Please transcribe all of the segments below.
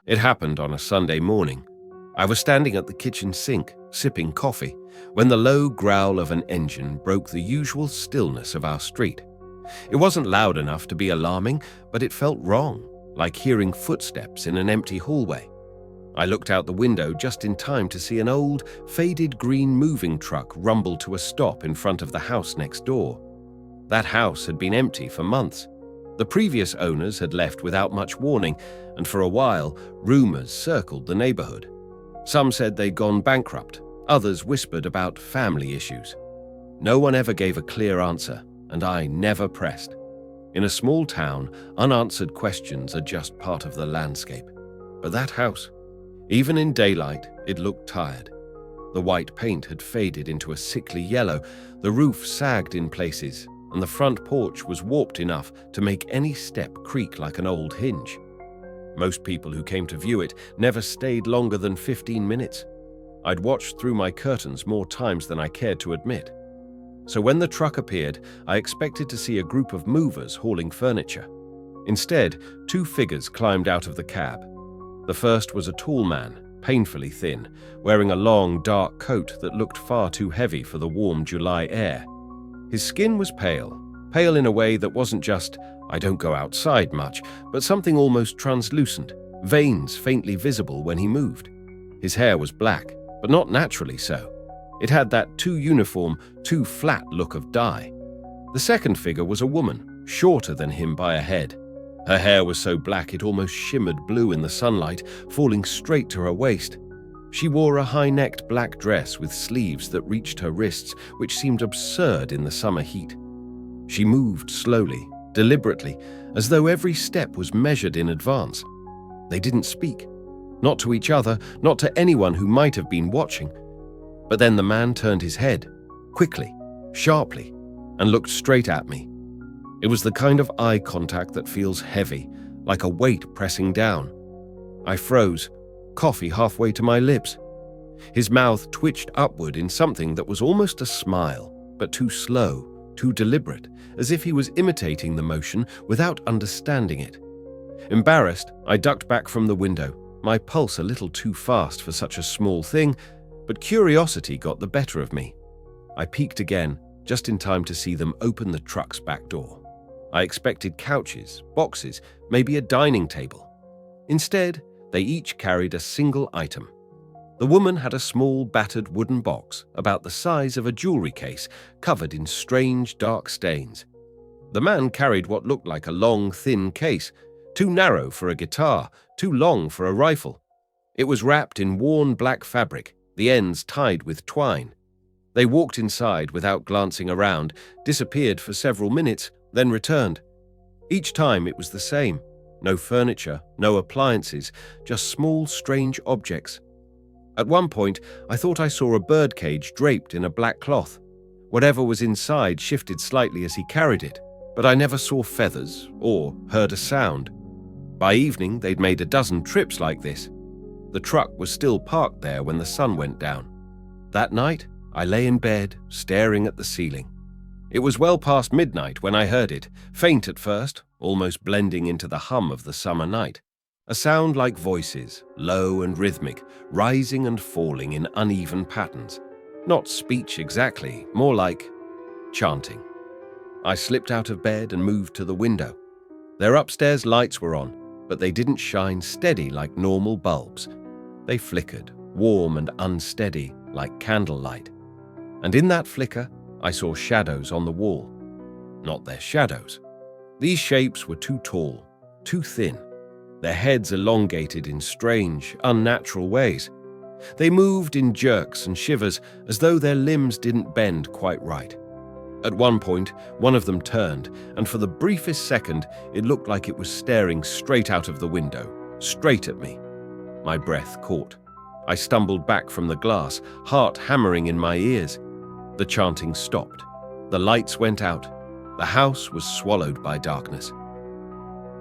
It happened on a Sunday morning. I was standing at the kitchen sink, sipping coffee, when the low growl of an engine broke the usual stillness of our street. It wasn't loud enough to be alarming, but it felt wrong, like hearing footsteps in an empty hallway. I looked out the window just in time to see an old, faded green moving truck rumble to a stop in front of the house next door. That house had been empty for months. The previous owners had left without much warning, and for a while, rumors circled the neighborhood. Some said they'd gone bankrupt, others whispered about family issues. No one ever gave a clear answer, and I never pressed. In a small town, unanswered questions are just part of the landscape. But that house, even in daylight, it looked tired. The white paint had faded into a sickly yellow, the roof sagged in places, and the front porch was warped enough to make any step creak like an old hinge. Most people who came to view it never stayed longer than 15 minutes. I'd watched through my curtains more times than I cared to admit. So when the truck appeared, I expected to see a group of movers hauling furniture. Instead, two figures climbed out of the cab. The first was a tall man, painfully thin, wearing a long, dark coat that looked far too heavy for the warm July air. His skin was pale in a way that wasn't just, I don't go outside much, but something almost translucent, veins faintly visible when he moved. His hair was black, but not naturally so. It had that too uniform, too flat look of dye. The second figure was a woman, shorter than him by a head. Her hair was so black it almost shimmered blue in the sunlight, falling straight to her waist. She wore a high-necked black dress with sleeves that reached her wrists, which seemed absurd in the summer heat. She moved slowly, deliberately, as though every step was measured in advance. They didn't speak. Not to each other, not to anyone who might have been watching. But then the man turned his head, quickly, sharply, and looked straight at me. It was the kind of eye contact that feels heavy, like a weight pressing down. I froze, coffee halfway to my lips. His mouth twitched upward in something that was almost a smile, but too slow, too deliberate, as if he was imitating the motion without understanding it. Embarrassed, I ducked back from the window, my pulse a little too fast for such a small thing, but curiosity got the better of me. I peeked again, just in time to see them open the truck's back door. I expected couches, boxes, maybe a dining table. Instead, they each carried a single item. The woman had a small, battered wooden box about the size of a jewelry case, covered in strange, dark stains. The man carried what looked like a long, thin case, too narrow for a guitar, too long for a rifle. It was wrapped in worn black fabric, the ends tied with twine. They walked inside without glancing around, disappeared for several minutes, then returned. Each time it was the same. No furniture, no appliances, just small, strange objects. At one point, I thought I saw a birdcage draped in a black cloth. Whatever was inside shifted slightly as he carried it, but I never saw feathers or heard a sound. By evening, they'd made a dozen trips like this. The truck was still parked there when the sun went down. That night, I lay in bed, staring at the ceiling. It was well past midnight when I heard it, faint at first, almost blending into the hum of the summer night. A sound like voices, low and rhythmic, rising and falling in uneven patterns. Not speech exactly, more like chanting. I slipped out of bed and moved to the window. Their upstairs lights were on, but they didn't shine steady like normal bulbs. They flickered, warm and unsteady, like candlelight. And in that flicker, I saw shadows on the wall. Not their shadows. These shapes were too tall, too thin. Their heads elongated in strange, unnatural ways. They moved in jerks and shivers as though their limbs didn't bend quite right. At one point, one of them turned, and for the briefest second, it looked like it was staring straight out of the window, straight at me. My breath caught. I stumbled back from the glass, heart hammering in my ears. The chanting stopped. The lights went out. The house was swallowed by darkness.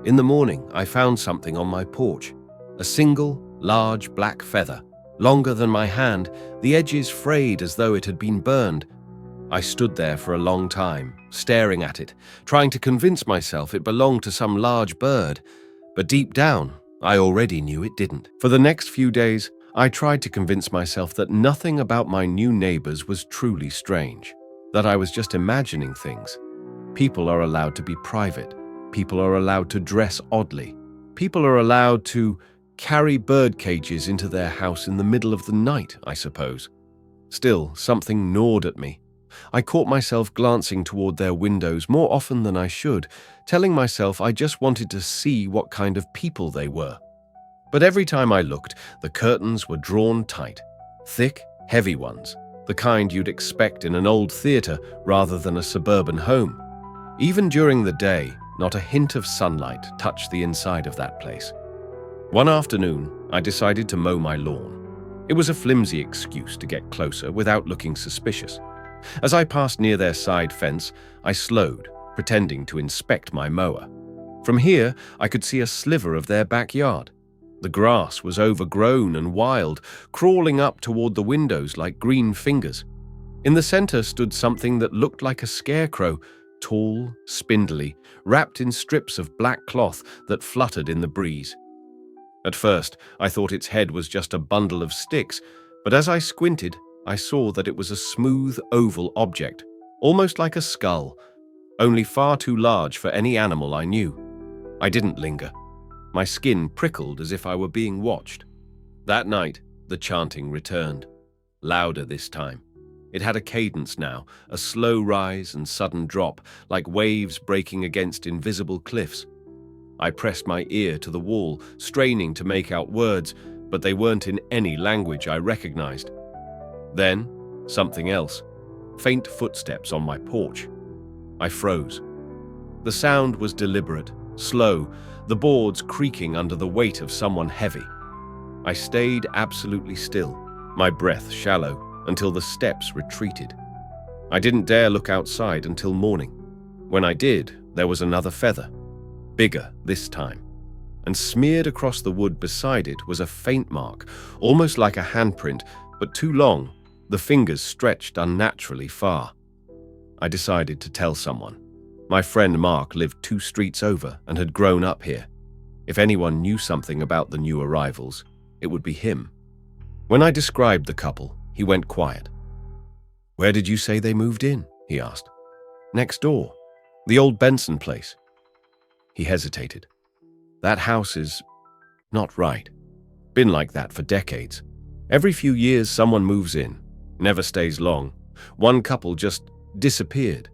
In the morning, I found something on my porch. A single, large black feather, longer than my hand, the edges frayed as though it had been burned. I stood there for a long time, staring at it, trying to convince myself it belonged to some large bird. But deep down, I already knew it didn't. For the next few days, I tried to convince myself that nothing about my new neighbors was truly strange, that I was just imagining things. People are allowed to be private. People are allowed to dress oddly. People are allowed to carry bird cages into their house in the middle of the night, I suppose. Still, something gnawed at me. I caught myself glancing toward their windows more often than I should, telling myself I just wanted to see what kind of people they were. But every time I looked, the curtains were drawn tight. Thick, heavy ones, the kind you'd expect in an old theater rather than a suburban home. Even during the day, not a hint of sunlight touched the inside of that place. One afternoon, I decided to mow my lawn. It was a flimsy excuse to get closer without looking suspicious. As I passed near their side fence, I slowed, pretending to inspect my mower. From here, I could see a sliver of their backyard. The grass was overgrown and wild, crawling up toward the windows like green fingers. In the center stood something that looked like a scarecrow, tall, spindly, wrapped in strips of black cloth that fluttered in the breeze. At first, I thought its head was just a bundle of sticks, but as I squinted, I saw that it was a smooth, oval object, almost like a skull, only far too large for any animal I knew. I didn't linger. My skin prickled as if I were being watched. That night, the chanting returned, louder this time. It had a cadence now, a slow rise and sudden drop, like waves breaking against invisible cliffs. I pressed my ear to the wall, straining to make out words, but they weren't in any language I recognized. Then, something else. Faint footsteps on my porch. I froze. The sound was deliberate, slow, the boards creaking under the weight of someone heavy. I stayed absolutely still, my breath shallow, until the steps retreated. I didn't dare look outside until morning. When I did, there was another feather, bigger this time, and smeared across the wood beside it was a faint mark, almost like a handprint, but too long, the fingers stretched unnaturally far. I decided to tell someone. My friend Mark lived 2 streets over and had grown up here. If anyone knew something about the new arrivals, it would be him. When I described the couple, he went quiet. "Where did you say they moved in?" he asked. "Next door. The old Benson place." He hesitated. "That house is not right. Been like that for decades. Every few years someone moves in, never stays long. One couple just disappeared.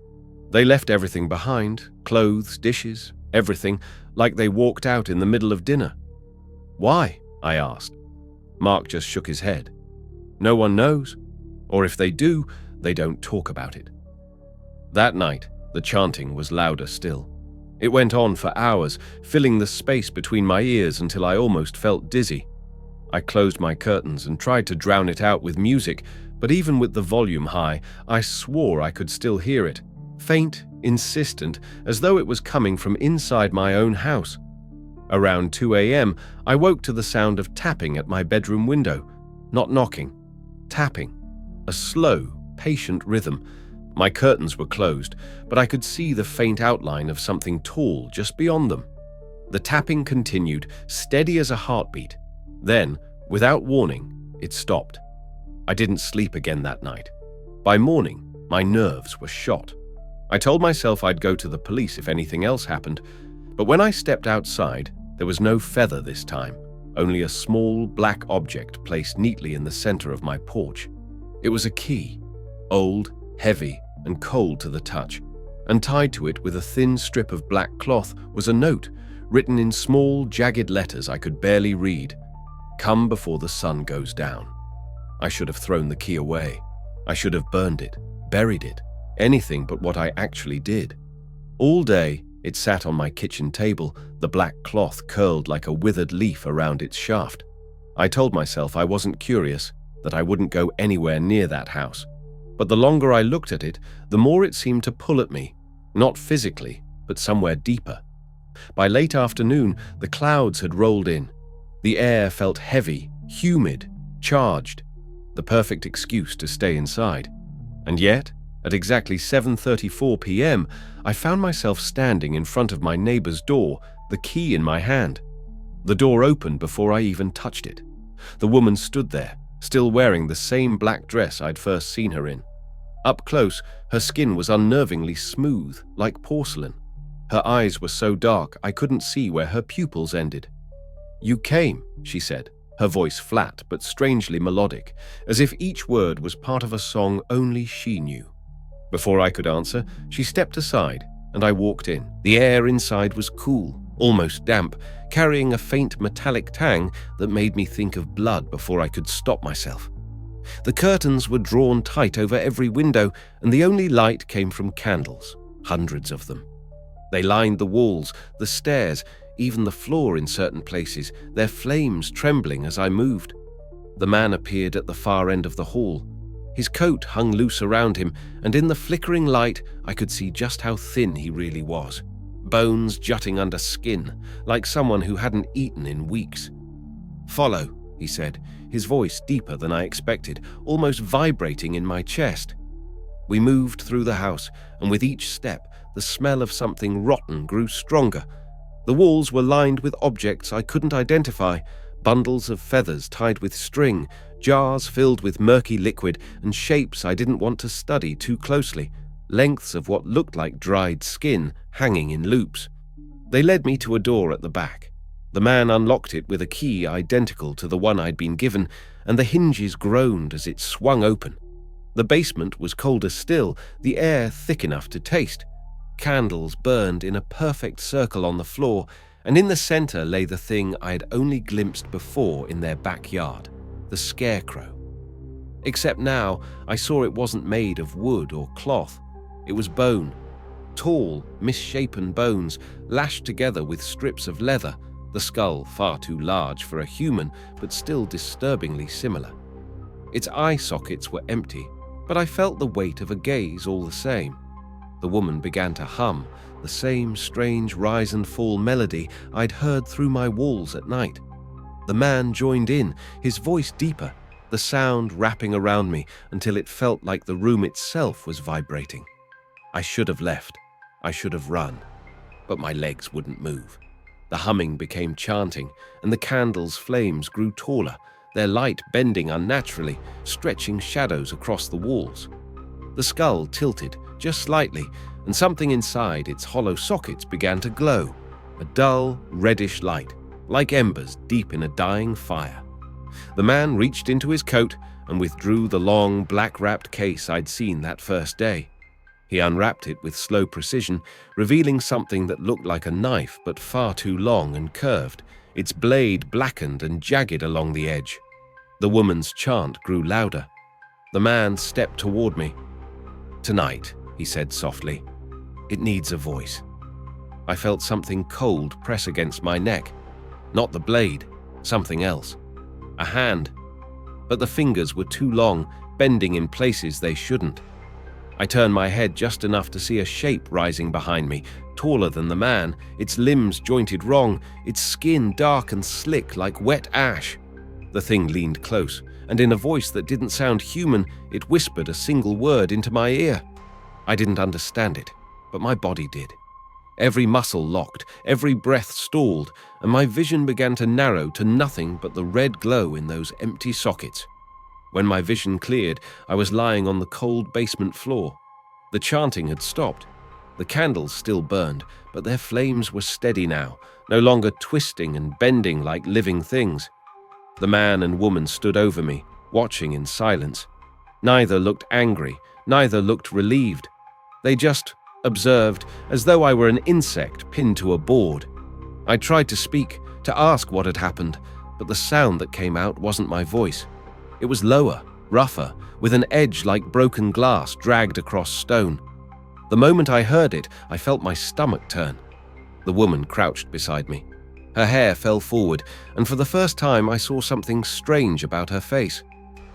They left everything behind, clothes, dishes, everything, like they walked out in the middle of dinner." "Why?" I asked. Mark just shook his head. "No one knows. Or if they do, they don't talk about it." That night, the chanting was louder still. It went on for hours, filling the space between my ears until I almost felt dizzy. I closed my curtains and tried to drown it out with music, but even with the volume high, I swore I could still hear it. Faint, insistent, as though it was coming from inside my own house. Around 2 a.m., I woke to the sound of tapping at my bedroom window. Not knocking, tapping. A slow, patient rhythm. My curtains were closed, but I could see the faint outline of something tall just beyond them. The tapping continued, steady as a heartbeat. Then, without warning, it stopped. I didn't sleep again that night. By morning, my nerves were shot. I told myself I'd go to the police if anything else happened, but when I stepped outside, there was no feather this time, only a small black object placed neatly in the center of my porch. It was a key, old, heavy, and cold to the touch, and tied to it with a thin strip of black cloth was a note, written in small, jagged letters I could barely read. "Come before the sun goes down." I should have thrown the key away. I should have burned it, buried it, anything but what I actually did. All day, it sat on my kitchen table, the black cloth curled like a withered leaf around its shaft. I told myself I wasn't curious, that I wouldn't go anywhere near that house. But the longer I looked at it, the more it seemed to pull at me, not physically, but somewhere deeper. By late afternoon, the clouds had rolled in. The air felt heavy, humid, charged, the perfect excuse to stay inside. And yet, at exactly 7:34 p.m., I found myself standing in front of my neighbor's door, the key in my hand. The door opened before I even touched it. The woman stood there, still wearing the same black dress I'd first seen her in. Up close, her skin was unnervingly smooth, like porcelain. Her eyes were so dark I couldn't see where her pupils ended. "You came," she said, her voice flat but strangely melodic, as if each word was part of a song only she knew. Before I could answer, she stepped aside, and I walked in. The air inside was cool, almost damp, carrying a faint metallic tang that made me think of blood before I could stop myself. The curtains were drawn tight over every window, and the only light came from candles, hundreds of them. They lined the walls, the stairs, even the floor in certain places, their flames trembling as I moved. The man appeared at the far end of the hall. His coat hung loose around him, and in the flickering light I could see just how thin he really was. Bones jutting under skin, like someone who hadn't eaten in weeks. "Follow," he said, his voice deeper than I expected, almost vibrating in my chest. We moved through the house, and with each step, the smell of something rotten grew stronger. The walls were lined with objects I couldn't identify, bundles of feathers tied with string, jars filled with murky liquid, and shapes I didn't want to study too closely, lengths of what looked like dried skin hanging in loops. They led me to a door at the back. The man unlocked it with a key identical to the one I'd been given, and the hinges groaned as it swung open. The basement was colder still, the air thick enough to taste. Candles burned in a perfect circle on the floor, and in the center lay the thing I had only glimpsed before in their backyard, the scarecrow. Except now, I saw it wasn't made of wood or cloth. It was bone. Tall, misshapen bones, lashed together with strips of leather, the skull far too large for a human, but still disturbingly similar. Its eye sockets were empty, but I felt the weight of a gaze all the same. The woman began to hum, the same strange rise and fall melody I'd heard through my walls at night. The man joined in, his voice deeper, the sound wrapping around me until it felt like the room itself was vibrating. I should have left. I should have run. But my legs wouldn't move. The humming became chanting, and the candles' flames grew taller, their light bending unnaturally, stretching shadows across the walls. The skull tilted, just slightly, and something inside its hollow sockets began to glow, a dull, reddish light, like embers deep in a dying fire. The man reached into his coat and withdrew the long, black-wrapped case I'd seen that first day. He unwrapped it with slow precision, revealing something that looked like a knife but far too long and curved, its blade blackened and jagged along the edge. The woman's chant grew louder. The man stepped toward me. "Tonight," he said softly, "it needs a voice." I felt something cold press against my neck. Not the blade, something else. A hand. But the fingers were too long, bending in places they shouldn't. I turned my head just enough to see a shape rising behind me, taller than the man, its limbs jointed wrong, its skin dark and slick like wet ash. The thing leaned close, and in a voice that didn't sound human, it whispered a single word into my ear. I didn't understand it, but my body did. Every muscle locked, every breath stalled, and my vision began to narrow to nothing but the red glow in those empty sockets. When my vision cleared, I was lying on the cold basement floor. The chanting had stopped. The candles still burned, but their flames were steady now, no longer twisting and bending like living things. The man and woman stood over me, watching in silence. Neither looked angry, neither looked relieved. They just observed, as though I were an insect pinned to a board. I tried to speak, to ask what had happened, but the sound that came out wasn't my voice. It was lower, rougher, with an edge like broken glass dragged across stone. The moment I heard it, I felt my stomach turn. The woman crouched beside me. Her hair fell forward, and for the first time I saw something strange about her face.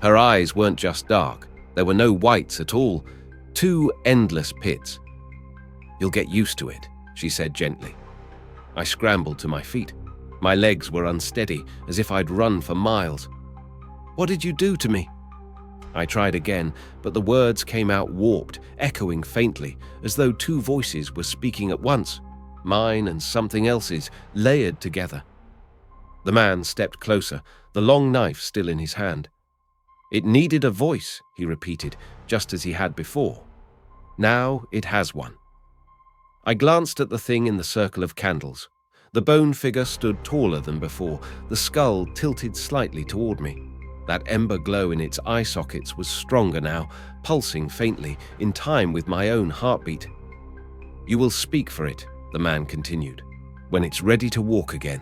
Her eyes weren't just dark. There were no whites at all. Two endless pits. "You'll get used to it," she said gently. I scrambled to my feet. My legs were unsteady, as if I'd run for miles. "What did you do to me?" I tried again, but the words came out warped, echoing faintly, as though two voices were speaking at once, mine and something else's, layered together. The man stepped closer, the long knife still in his hand. "It needed a voice," he repeated, just as he had before. "Now it has one." I glanced at the thing in the circle of candles. The bone figure stood taller than before, the skull tilted slightly toward me. That ember glow in its eye sockets was stronger now, pulsing faintly, in time with my own heartbeat. "You will speak for it," the man continued, "when it's ready to walk again."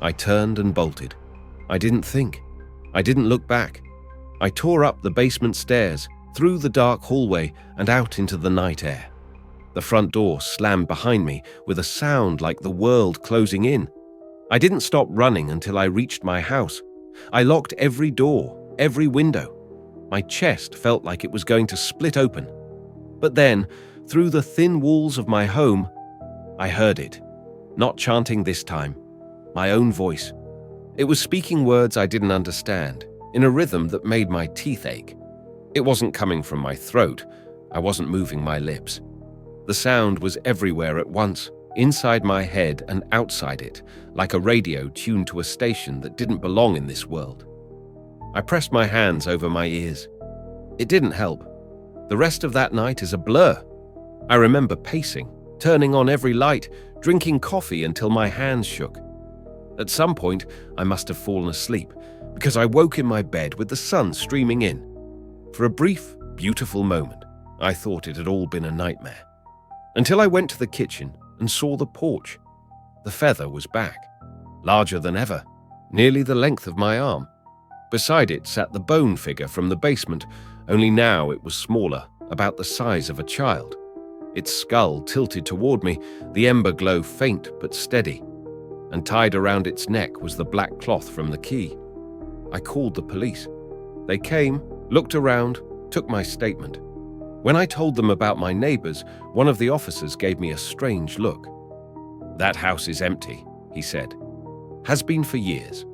I turned and bolted. I didn't think. I didn't look back. I tore up the basement stairs, through the dark hallway, and out into the night air. The front door slammed behind me with a sound like the world closing in. I didn't stop running until I reached my house. I locked every door, every window. My chest felt like it was going to split open. But then, through the thin walls of my home, I heard it. Not chanting this time. My own voice. It was speaking words I didn't understand, in a rhythm that made my teeth ache. It wasn't coming from my throat. I wasn't moving my lips. The sound was everywhere at once, inside my head and outside it, like a radio tuned to a station that didn't belong in this world. I pressed my hands over my ears. It didn't help. The rest of that night is a blur. I remember pacing, turning on every light, drinking coffee until my hands shook. At some point, I must have fallen asleep, because I woke in my bed with the sun streaming in. For a brief, beautiful moment, I thought it had all been a nightmare. Until I went to the kitchen and saw the porch. The feather was back, larger than ever, nearly the length of my arm. Beside it sat the bone figure from the basement, only now it was smaller, about the size of a child. Its skull tilted toward me, the ember glow faint but steady, and tied around its neck was the black cloth from the key. I called the police. They came, looked around, took my statement. When I told them about my neighbors, one of the officers gave me a strange look. "That house is empty," he said. "Has been for years."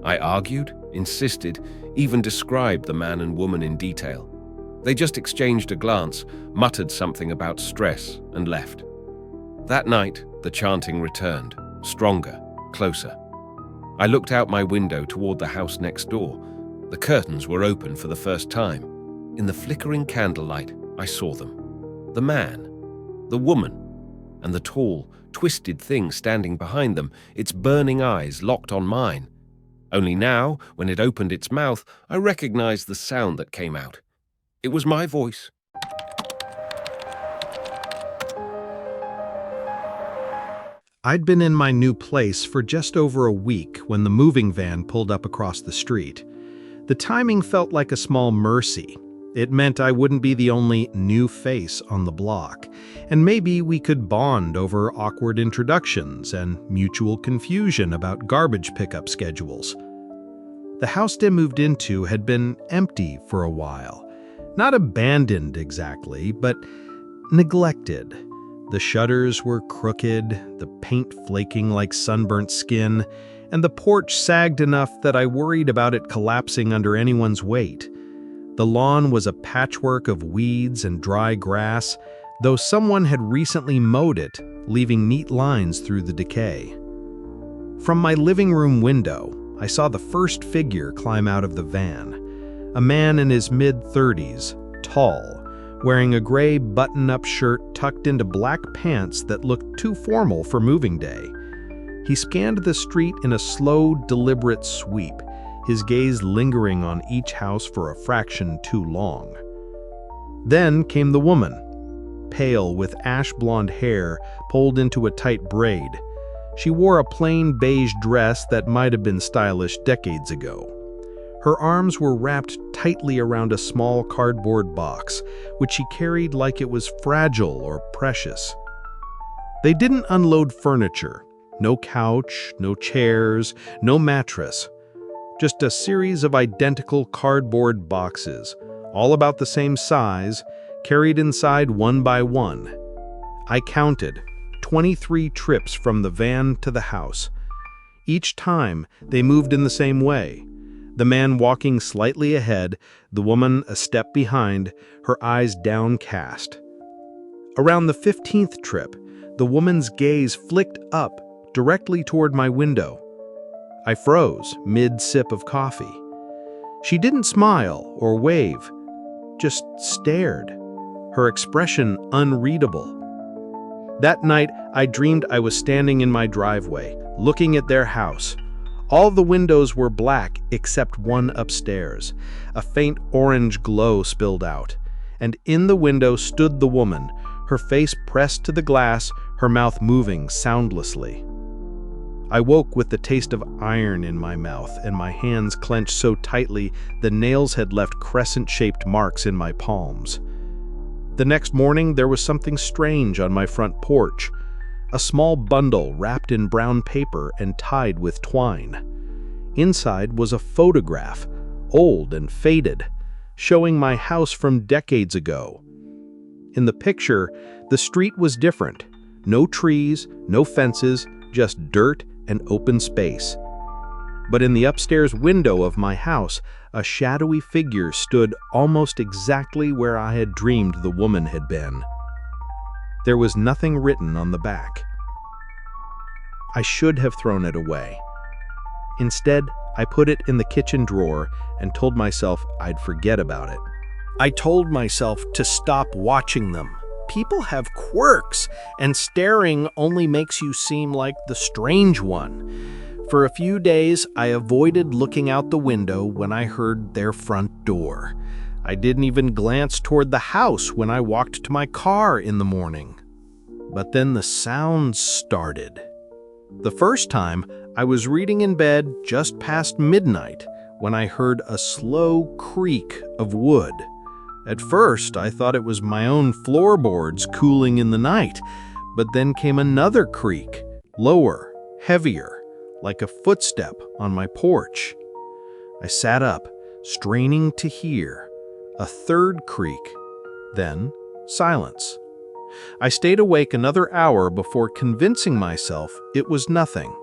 I argued, insisted, even described the man and woman in detail. They just exchanged a glance, muttered something about stress, and left. That night, the chanting returned, stronger, closer. I looked out my window toward the house next door. The curtains were open for the first time. In the flickering candlelight, I saw them. The man, the woman, and the tall, twisted thing standing behind them, its burning eyes locked on mine. Only now, when it opened its mouth, I recognized the sound that came out. It was my voice. I'd been in my new place for just over a week when the moving van pulled up across the street. The timing felt like a small mercy. It meant I wouldn't be the only new face on the block, and maybe we could bond over awkward introductions and mutual confusion about garbage pickup schedules. The house they moved into had been empty for a while. Not abandoned exactly, but neglected. The shutters were crooked, the paint flaking like sunburnt skin, and the porch sagged enough that I worried about it collapsing under anyone's weight. The lawn was a patchwork of weeds and dry grass, though someone had recently mowed it, leaving neat lines through the decay. From my living room window, I saw the first figure climb out of the van. A man in his mid-30s, tall, wearing a gray button-up shirt tucked into black pants that looked too formal for moving day. He scanned the street in a slow, deliberate sweep, his gaze lingering on each house for a fraction too long. Then came the woman, pale with ash-blonde hair pulled into a tight braid. She wore a plain beige dress that might have been stylish decades ago. Her arms were wrapped tightly around a small cardboard box, which she carried like it was fragile or precious. They didn't unload furniture. No couch, no chairs, no mattress. Just a series of identical cardboard boxes, all about the same size, carried inside one by one. I counted 23 trips from the van to the house. Each time, they moved in the same way. The man walking slightly ahead, the woman a step behind, her eyes downcast. Around the 15th trip, the woman's gaze flicked up, directly toward my window. I froze mid-sip of coffee. She didn't smile or wave, just stared, her expression unreadable. That night, I dreamed I was standing in my driveway, looking at their house. All the windows were black except one upstairs. A faint orange glow spilled out, and in the window stood the woman, her face pressed to the glass, her mouth moving soundlessly. I woke with the taste of iron in my mouth, and my hands clenched so tightly the nails had left crescent-shaped marks in my palms. The next morning, there was something strange on my front porch. A small bundle wrapped in brown paper and tied with twine. Inside was a photograph, old and faded, showing my house from decades ago. In the picture, the street was different. No trees, no fences, just dirt and open space. But in the upstairs window of my house, a shadowy figure stood almost exactly where I had dreamed the woman had been. There was nothing written on the back. I should have thrown it away. Instead, I put it in the kitchen drawer and told myself I'd forget about it. I told myself to stop watching them. People have quirks, and staring only makes you seem like the strange one. For a few days, I avoided looking out the window when I heard their front door. I didn't even glance toward the house when I walked to my car in the morning. But then the sounds started. The first time, I was reading in bed just past midnight when I heard a slow creak of wood. At first, I thought it was my own floorboards cooling in the night, but then came another creak, lower, heavier, like a footstep on my porch. I sat up, straining to hear. A third creak, then silence. I stayed awake another hour before convincing myself it was nothing.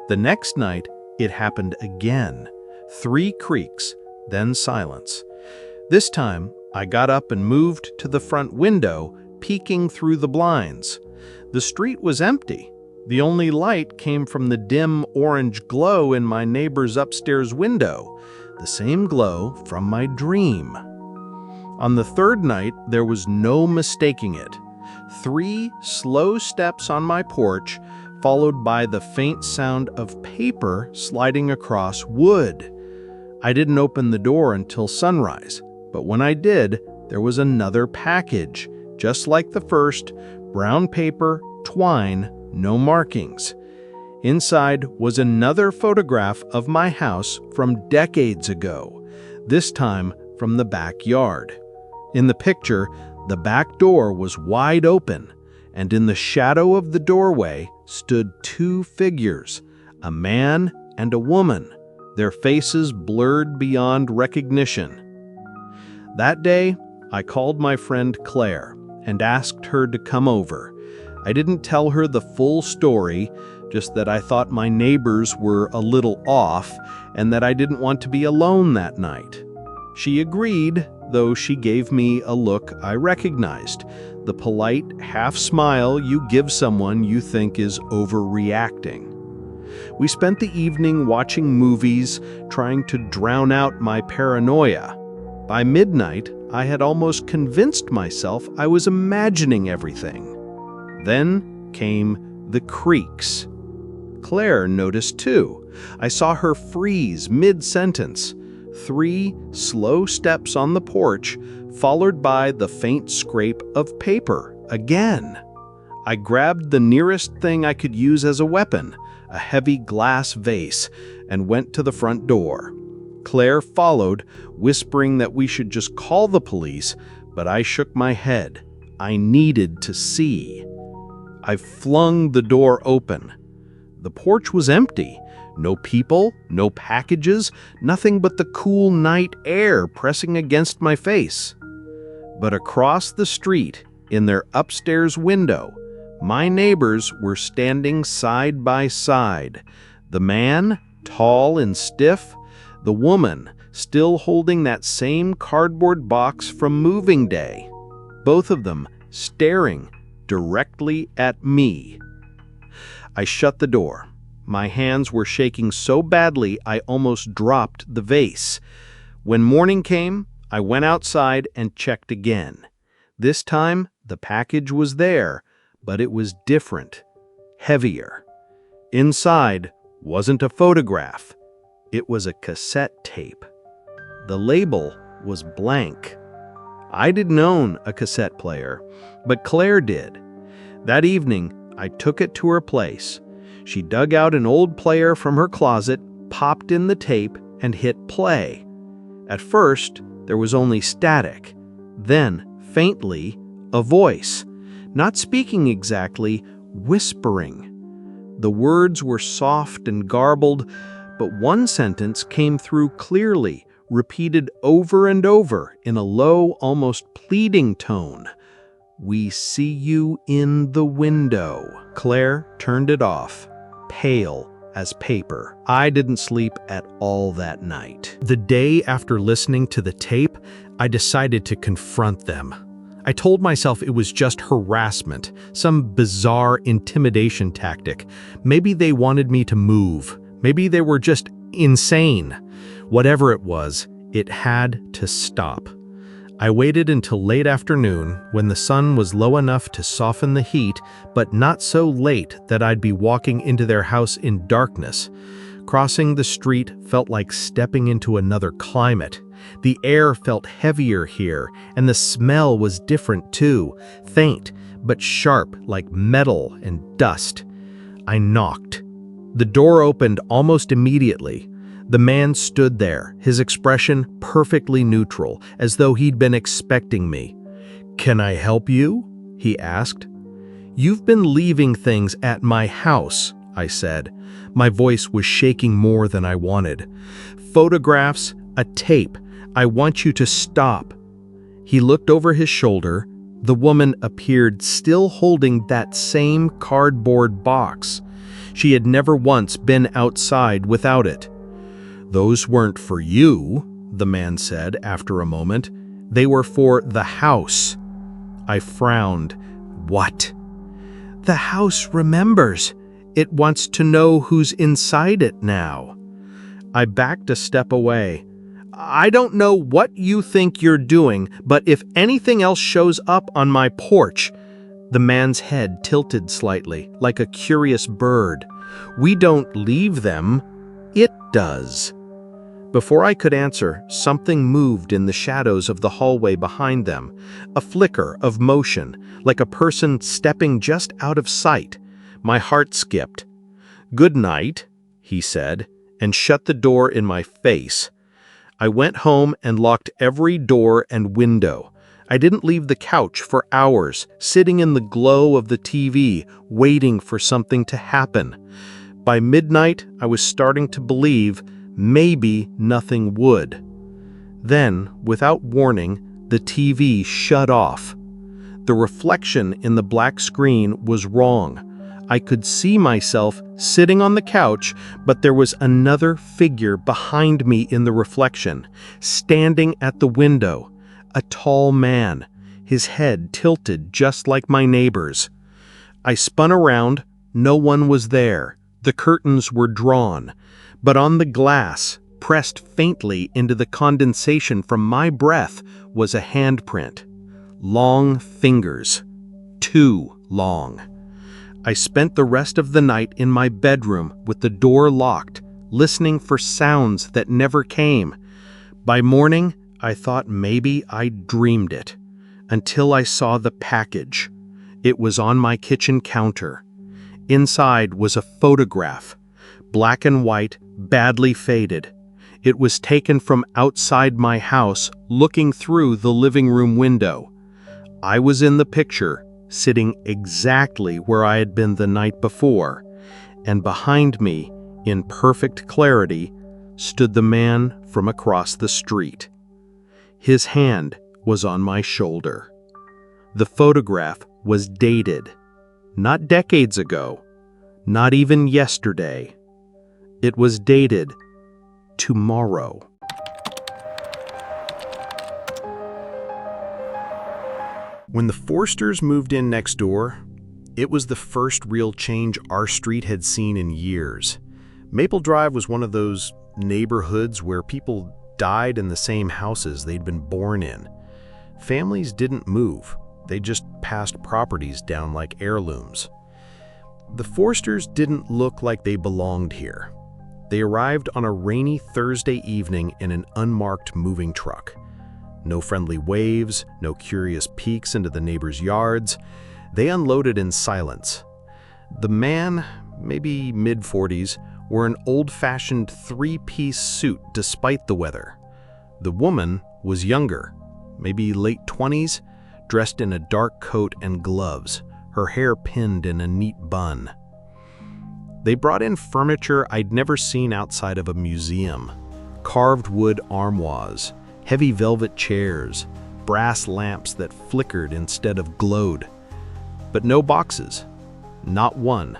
The next night, it happened again. 3 creaks, then silence. This time, I got up and moved to the front window, peeking through the blinds. The street was empty. The only light came from the dim orange glow in my neighbor's upstairs window, the same glow from my dream. On the third night, there was no mistaking it. 3 slow steps on my porch, followed by the faint sound of paper sliding across wood. I didn't open the door until sunrise, but when I did, there was another package, just like the first, brown paper, twine, no markings. Inside was another photograph of my house from decades ago, this time from the backyard. In the picture, the back door was wide open, and in the shadow of the doorway stood 2 figures, a man and a woman, their faces blurred beyond recognition. That day, I called my friend Claire and asked her to come over. I didn't tell her the full story, just that I thought my neighbors were a little off and that I didn't want to be alone that night. She agreed, though she gave me a look I recognized, the polite half-smile you give someone you think is overreacting. We spent the evening watching movies, trying to drown out my paranoia. By midnight, I had almost convinced myself I was imagining everything. Then came the creaks. Claire noticed too. I saw her freeze mid-sentence. 3 slow steps on the porch, followed by the faint scrape of paper again. I grabbed the nearest thing I could use as a weapon, a heavy glass vase, and went to the front door. Claire followed, whispering that we should just call the police, but I shook my head. I needed to see. I flung the door open. The porch was empty. No people, no packages, nothing but the cool night air pressing against my face. But across the street, in their upstairs window, my neighbors were standing side by side. The man, tall and stiff, the woman, still holding that same cardboard box from moving day. Both of them staring directly at me. I shut the door. My hands were shaking so badly I almost dropped the vase. When morning came, I went outside and checked again. This time, the package was there, but it was different, heavier. Inside wasn't a photograph. It was a cassette tape. The label was blank. I didn't own a cassette player, but Claire did. That evening, I took it to her place. She dug out an old player from her closet, popped in the tape, and hit play. At first, there was only static. Then, faintly, a voice. Not speaking exactly, whispering. The words were soft and garbled, but one sentence came through clearly, repeated over and over in a low, almost pleading tone. "We see you in the window." Claire turned it off, pale as paper. I didn't sleep at all that night. The day after listening to the tape, I decided to confront them. I told myself it was just harassment, some bizarre intimidation tactic. Maybe they wanted me to move. Maybe they were just insane. Whatever it was, it had to stop. I waited until late afternoon when the sun was low enough to soften the heat, but not so late that I'd be walking into their house in darkness. Crossing the street felt like stepping into another climate. The air felt heavier here, and the smell was different too, faint but sharp like metal and dust. I knocked. The door opened almost immediately. The man stood there, his expression perfectly neutral, as though he'd been expecting me. "Can I help you?" he asked. "You've been leaving things at my house," I said. My voice was shaking more than I wanted. "Photographs, a tape. I want you to stop." He looked over his shoulder. The woman appeared still holding that same cardboard box. She had never once been outside without it. "Those weren't for you," the man said after a moment. "They were for the house." I frowned. "What?" "The house remembers. It wants to know who's inside it now." I backed a step away. "I don't know what you think you're doing, but if anything else shows up on my porch—" The man's head tilted slightly, like a curious bird. "We don't leave them. It does." Before I could answer, something moved in the shadows of the hallway behind them, a flicker of motion, like a person stepping just out of sight. My heart skipped. "Good night," he said, and shut the door in my face. I went home and locked every door and window. I didn't leave the couch for hours, sitting in the glow of the TV, waiting for something to happen. By midnight, I was starting to believe maybe nothing would. Then, without warning, the TV shut off. The reflection in the black screen was wrong. I could see myself sitting on the couch, but there was another figure behind me in the reflection, standing at the window, a tall man, his head tilted just like my neighbor's. I spun around. No one was there. The curtains were drawn. But on the glass, pressed faintly into the condensation from my breath, was a handprint. Long fingers. Too long. I spent the rest of the night in my bedroom with the door locked, listening for sounds that never came. By morning, I thought maybe I dreamed it, until I saw the package. It was on my kitchen counter. Inside was a photograph, black and white, badly faded. It was taken from outside my house, looking through the living room window. I was in the picture, sitting exactly where I had been the night before, and behind me, in perfect clarity, stood the man from across the street. His hand was on my shoulder. The photograph was dated, not decades ago, not even yesterday. It was dated tomorrow. When the Forsters moved in next door, It was the first real change our street had seen in years. Maple Drive was one of those neighborhoods where people died in the same houses they'd been born in. Families didn't move. They just passed properties down like heirlooms. The Forsters didn't look like they belonged here. They arrived on a rainy Thursday evening in an unmarked moving truck. No friendly waves, no curious peeks into the neighbors' yards. They unloaded in silence. The man, maybe mid-40s, wore an old-fashioned three-piece suit despite the weather. The woman was younger, maybe late 20s, dressed in a dark coat and gloves, her hair pinned in a neat bun. They brought in furniture I'd never seen outside of a museum. Carved wood armoires, heavy velvet chairs, brass lamps that flickered instead of glowed. But no boxes, not one.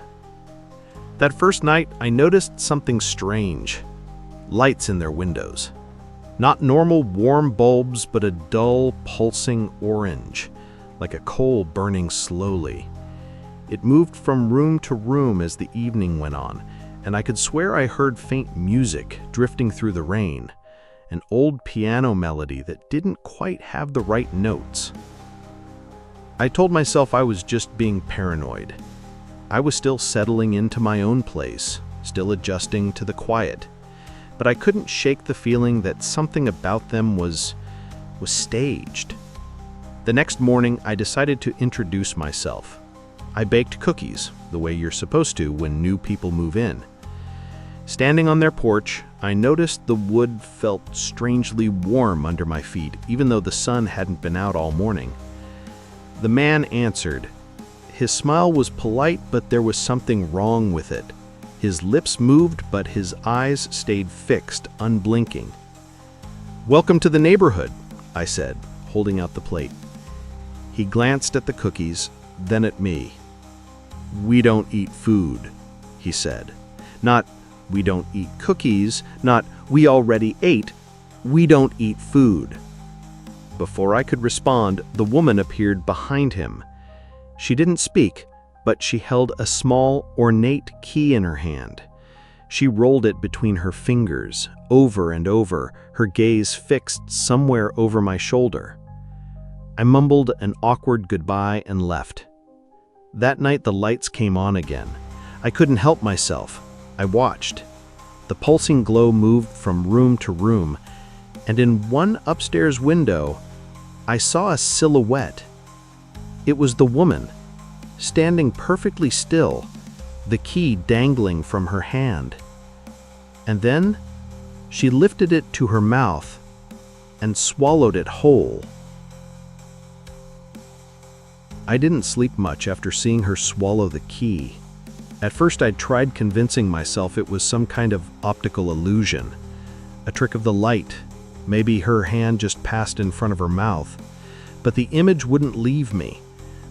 That first night, I noticed something strange. Lights in their windows. Not normal warm bulbs, but a dull, pulsing orange, like a coal burning slowly. It moved from room to room as the evening went on, and I could swear I heard faint music drifting through the rain, an old piano melody that didn't quite have the right notes. I told myself I was just being paranoid. I was still settling into my own place, still adjusting to the quiet, but I couldn't shake the feeling that something about them was staged. The next morning, I decided to introduce myself. I baked cookies, the way you're supposed to when new people move in. Standing on their porch, I noticed the wood felt strangely warm under my feet, even though the sun hadn't been out all morning. The man answered. His smile was polite, but there was something wrong with it. His lips moved, but his eyes stayed fixed, unblinking. "Welcome to the neighborhood," I said, holding out the plate. He glanced at the cookies, then at me. "We don't eat food," he said. Not, "We don't eat cookies," not, "We already ate." "We don't eat food." Before I could respond, the woman appeared behind him. She didn't speak, but she held a small, ornate key in her hand. She rolled it between her fingers, over and over, her gaze fixed somewhere over my shoulder. I mumbled an awkward goodbye and left. That night the lights came on again. I couldn't help myself. I watched. The pulsing glow moved from room to room, and in one upstairs window, I saw a silhouette. It was the woman, standing perfectly still, the key dangling from her hand. And then she lifted it to her mouth and swallowed it whole. I didn't sleep much after seeing her swallow the key. At first I'd tried convincing myself it was some kind of optical illusion, a trick of the light. Maybe her hand just passed in front of her mouth. But the image wouldn't leave me.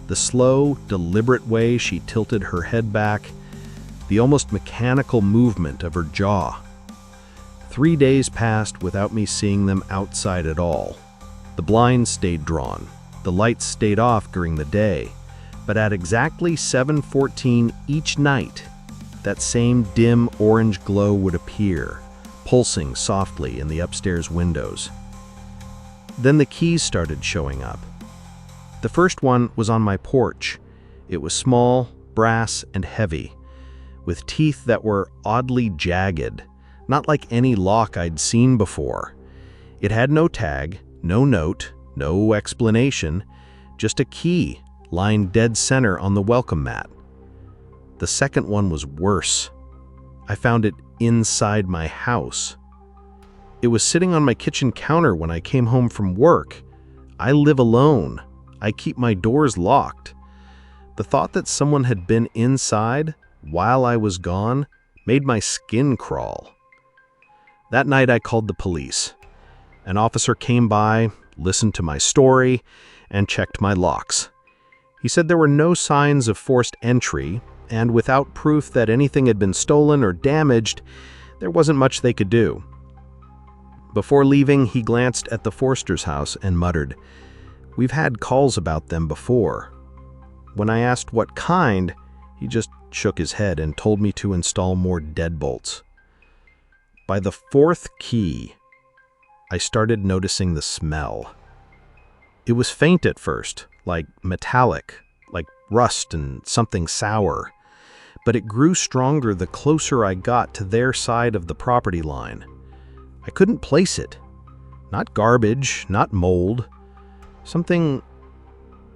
The slow, deliberate way she tilted her head back, the almost mechanical movement of her jaw. 3 days passed without me seeing them outside at all. The blinds stayed drawn. The lights stayed off during the day. But at exactly 7:14 each night, that same dim orange glow would appear, pulsing softly in the upstairs windows. Then the keys started showing up. The first one was on my porch. It was small, brass, and heavy, with teeth that were oddly jagged, not like any lock I'd seen before. It had no tag, no note, no explanation, just a key lying dead center on the welcome mat. The second one was worse. I found it inside my house. It was sitting on my kitchen counter when I came home from work. I live alone. I keep my doors locked. The thought that someone had been inside while I was gone made my skin crawl. That night I called the police. An officer came by, listened to my story, and checked my locks. He said there were no signs of forced entry, and without proof that anything had been stolen or damaged, there wasn't much they could do. Before leaving, he glanced at the Forsters' house and muttered, "We've had calls about them before." When I asked what kind, he just shook his head and told me to install more deadbolts. By the fourth key, I started noticing the smell. It was faint at first, like metallic, like rust and something sour. But it grew stronger the closer I got to their side of the property line. I couldn't place it. Not garbage, not mold. Something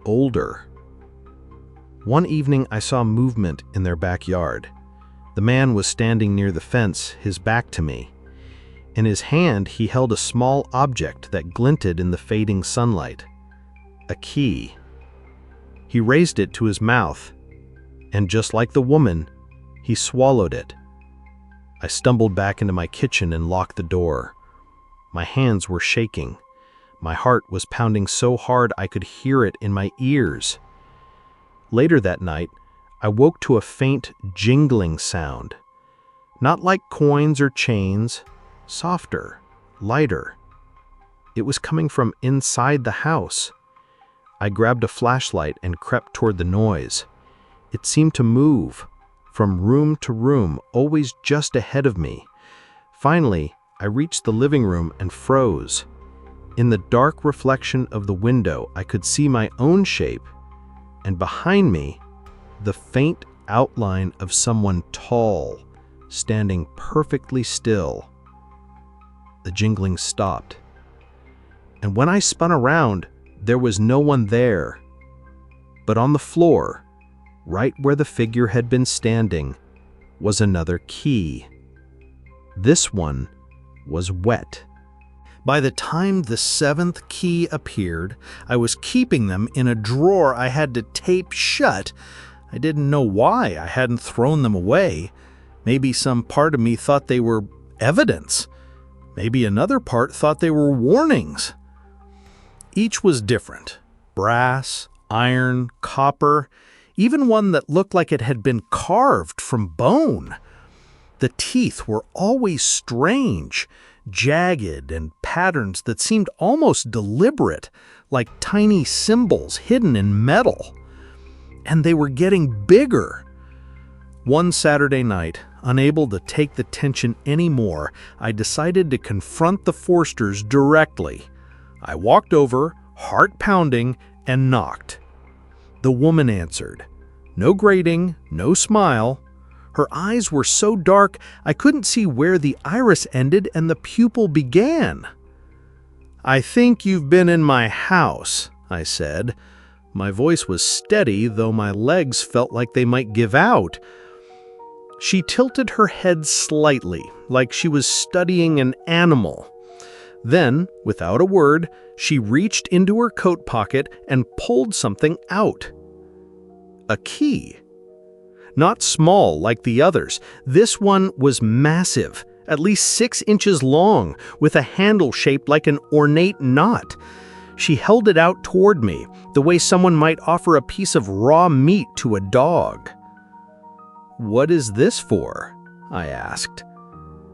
older. One evening I saw movement in their backyard. The man was standing near the fence, his back to me. In his hand he held a small object that glinted in the fading sunlight. A key. He raised it to his mouth, and just like the woman, he swallowed it. I stumbled back into my kitchen and locked the door. My hands were shaking. My heart was pounding so hard I could hear it in my ears. Later that night, I woke to a faint jingling sound. Not like coins or chains, softer, lighter. It was coming from inside the house. I grabbed a flashlight and crept toward the noise. It seemed to move, from room to room, always just ahead of me. Finally, I reached the living room and froze. In the dark reflection of the window, I could see my own shape, and behind me, the faint outline of someone tall, standing perfectly still. The jingling stopped, and when I spun around, there was no one there. But on the floor, right where the figure had been standing, was another key. This one was wet. By the time the seventh key appeared, I was keeping them in a drawer I had to tape shut. I didn't know why I hadn't thrown them away. Maybe some part of me thought they were evidence. Maybe another part thought they were warnings. Each was different. Brass, iron, copper, even one that looked like it had been carved from bone. The teeth were always strange, jagged and patterns that seemed almost deliberate, like tiny symbols hidden in metal. And they were getting bigger. One Saturday night, unable to take the tension anymore, I decided to confront the Forsters directly. I walked over, heart pounding, and knocked. The woman answered. No grating, no smile. Her eyes were so dark I couldn't see where the iris ended and the pupil began. "I think you've been in my house," I said. My voice was steady, though my legs felt like they might give out. She tilted her head slightly, like she was studying an animal. Then, without a word, she reached into her coat pocket and pulled something out. A key. Not small like the others. This one was massive, at least 6 inches long, with a handle shaped like an ornate knot. She held it out toward me, the way someone might offer a piece of raw meat to a dog. "What is this for?" I asked.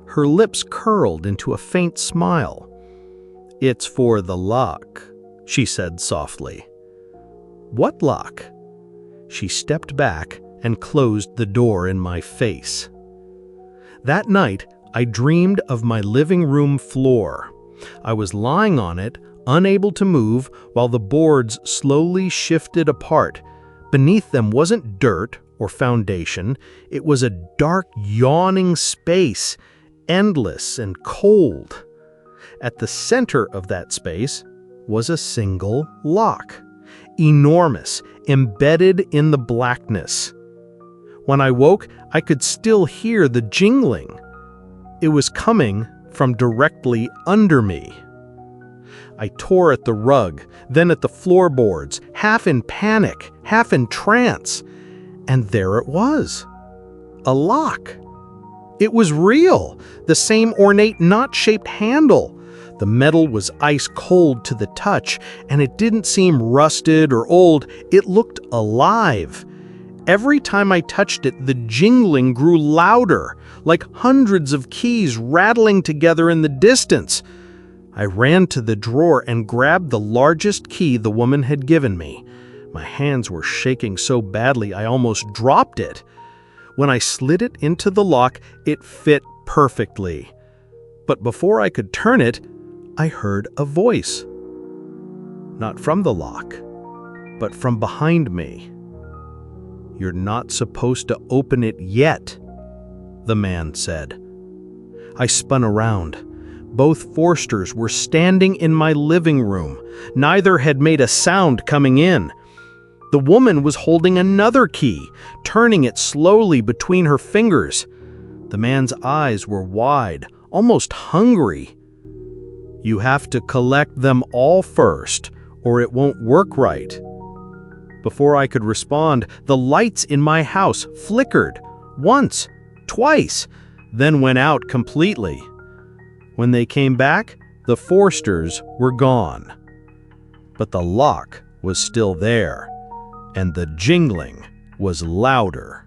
Her lips curled into a faint smile. "It's for the lock," she said softly. "What lock?" She stepped back and closed the door in my face. That night, I dreamed of my living room floor. I was lying on it, unable to move, while the boards slowly shifted apart. Beneath them wasn't dirt or foundation. It was a dark, yawning space, endless and cold. At the center of that space was a single lock, enormous, embedded in the blackness. When I woke, I could still hear the jingling. It was coming from directly under me. I tore at the rug, then at the floorboards, half in panic, half in trance. And there it was. A lock. It was real, the same ornate knot-shaped handle. The metal was ice cold to the touch, and it didn't seem rusted or old. It looked alive. Every time I touched it, the jingling grew louder, like hundreds of keys rattling together in the distance. I ran to the drawer and grabbed the largest key the woman had given me. My hands were shaking so badly I almost dropped it. When I slid it into the lock, it fit perfectly. But before I could turn it, I heard a voice. Not from the lock, but from behind me. "You're not supposed to open it yet," the man said. I spun around. Both Forsters were standing in my living room. Neither had made a sound coming in. The woman was holding another key, turning it slowly between her fingers. The man's eyes were wide, almost hungry. "You have to collect them all first, or it won't work right." Before I could respond, the lights in my house flickered, once, twice, then went out completely. When they came back, the Forsters were gone. But the lock was still there, and the jingling was louder.